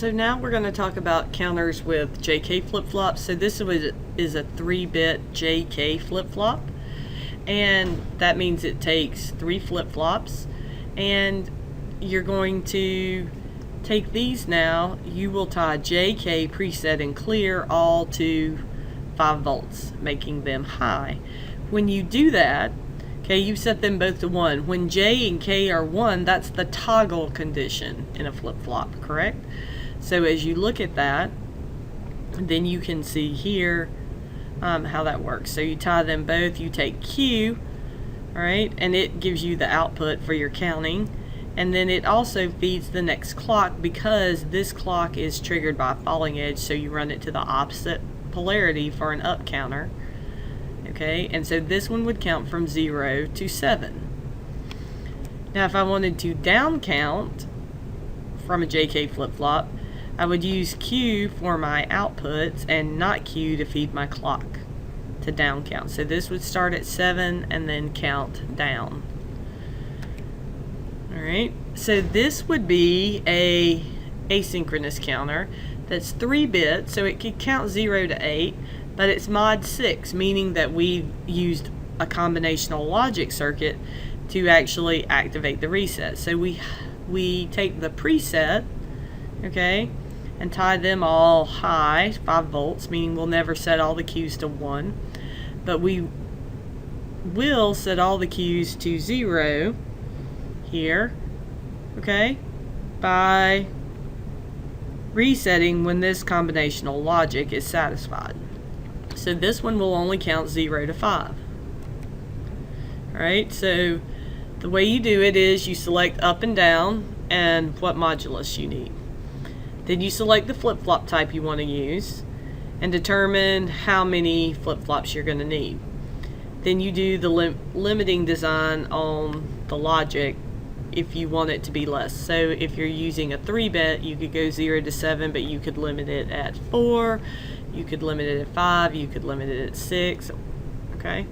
So now we're going to talk about counters with JK flip-flops. So this is a 3-bit JK flip-flop, and that means it takes 3 flip-flops, and you're going to take these now. You will tie JK preset and clear all to 5 volts, making them high. When you do that, okay, you set them both to 1. When J and K are 1, that's the toggle condition in a flip-flop, correct? So as you look at that, then you can see here how that works. So you tie them both, you take Q, all right, and it gives you the output for your counting. And then it also feeds the next clock because this clock is triggered by a falling edge, so you run it to the opposite polarity for an up counter. Okay, and so this one would count from 0 to 7. Now if I wanted to down count from a JK flip-flop, I would use Q for my outputs and not Q to feed my clock to down count. So this would start at 7 and then count down. Alright, so this would be a asynchronous counter that's 3-bit, so it could count 0 to 8, but it's mod 6, meaning that we've used a combinational logic circuit to actually activate the reset. So we take the preset, okay, and tie them all high, 5 volts, meaning we'll never set all the Q's to 1, but we will set all the Q's to 0 here, okay, by resetting when this combinational logic is satisfied. So this one will only count 0 to 5. Alright, so the way you do it is you select up and down and what modulus you need. Then you select the flip-flop type you want to use and determine how many flip-flops you're going to need. Then you do the limiting design on the logic if you want it to be less. So if you're using a 3-bit, you could go 0 to 7, but you could limit it at 4, you could limit it at 5, you could limit it at 6, okay?